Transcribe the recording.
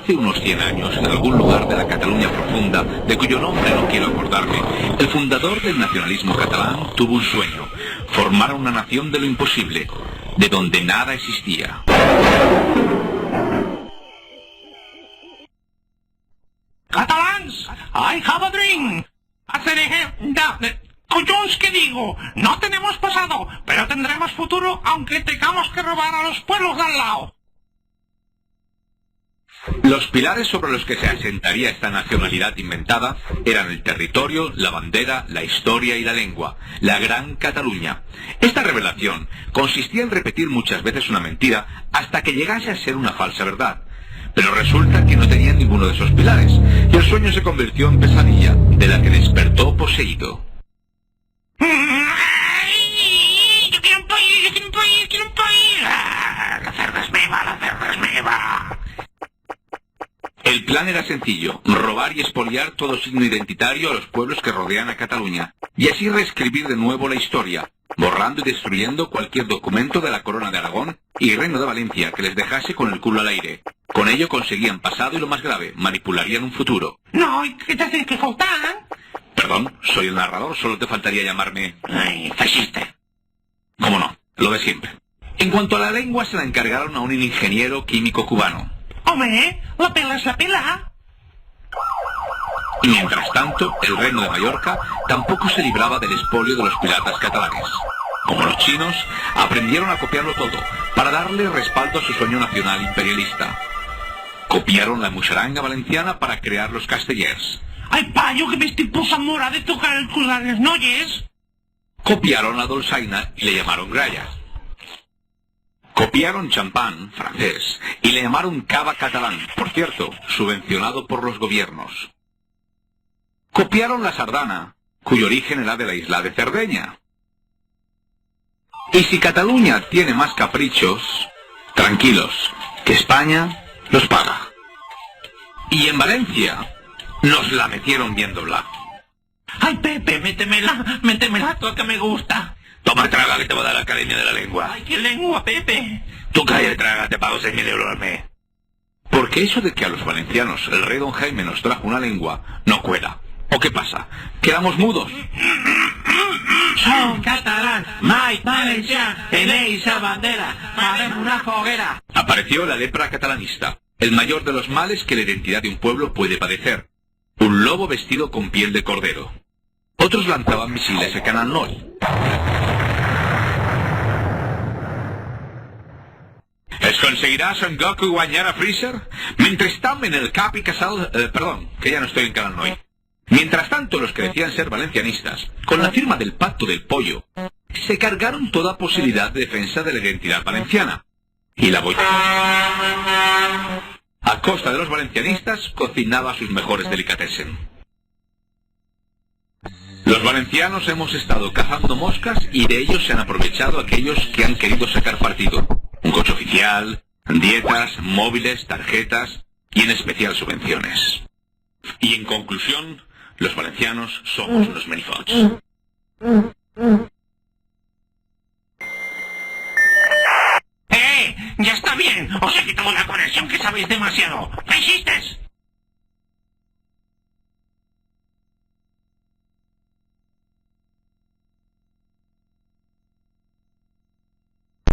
Hace unos 100 años, en algún lugar de la Cataluña profunda, de cuyo nombre no quiero acordarme, el fundador del nacionalismo catalán tuvo un sueño: formar una nación de lo imposible, de donde nada existía. Catalans, I have a dream. Collons, ¿qué digo? No tenemos pasado, pero tendremos futuro aunque tengamos que robar a los pueblos de al lado. Los pilares sobre los que se asentaría esta nacionalidad inventada eran el territorio, la bandera, la historia y la lengua, la Gran Cataluña. Esta revelación consistía en repetir muchas veces una mentira hasta que llegase a ser una falsa verdad. Pero resulta que no tenían ninguno de esos pilares, y el sueño se convirtió en pesadilla, de la que despertó poseído. Yo quiero un país, quiero un país. La cerda es meva, la cerda es meva. El plan era sencillo: robar y expoliar todo signo identitario a los pueblos que rodean a Cataluña, y así reescribir de nuevo la historia, borrando y destruyendo cualquier documento de la Corona de Aragón y Reino de Valencia que les dejase con el culo al aire. Con ello conseguían pasado y, lo más grave, manipularían un futuro. No, ¿qué te hace que faltar? Perdón, soy el narrador, solo te faltaría llamarme... Ay, fascista. ¿Cómo no? Lo de siempre. En cuanto a la lengua, se la encargaron a un ingeniero químico cubano. Hombre, la pela es la pela. Y mientras tanto, el Reino de Mallorca tampoco se libraba del expolio de los piratas catalanes. Como los chinos, aprendieron a copiarlo todo, para darle respaldo a su sueño nacional imperialista. Copiaron la muixeranga valenciana para crear los castellers. Ay, payo, que me estoy posant mora de tocar el cul a les noies. Copiaron la dolçaina y le llamaron gralla. Copiaron champán, francés, y le llamaron cava catalán, por cierto, subvencionado por los gobiernos. Copiaron la sardana, cuyo origen era de la isla de Cerdeña. Y si Cataluña tiene más caprichos, tranquilos, que España los paga. Y en Valencia nos la metieron bien doblada. Ay, Pepe, métemela, tú que me gusta. Toma, traga, que te va a dar la Academia de la Lengua. Ay, qué lengua, Pepe. Tú calla y traga, te pago 6.000 euros al mes. Porque eso de que a los valencianos el rey don Jaime nos trajo una lengua no cuela. ¿O qué pasa? ¿Quedamos mudos? Son catalán, mai valencià, tenéis a bandera, faremos una foguera. Apareció la lepra catalanista, el mayor de los males que la identidad de un pueblo puede padecer. Un lobo vestido con piel de cordero. Otros lanzaban misiles a Canal Noi. ¿Es conseguirà Son Goku guanyar a Freezer? Mentrestant en el Cap y Casal... perdón, que ya no estoy en Canal Noi. Mientras tanto, los que decían ser valencianistas, con la firma del Pacto del Pollo, se cargaron toda posibilidad de defensa de la identidad valenciana. Y la boya, a costa de los valencianistas, cocinaba sus mejores delicatessen. Los valencianos hemos estado cazando moscas y de ellos se han aprovechado aquellos que han querido sacar partido. Un coche oficial, dietas, móviles, tarjetas y en especial subvenciones. Y en conclusión, los valencianos somos unos menifots. Ya está bien, os he quitado la conexión, que sabéis demasiado. ¿Qué hiciste?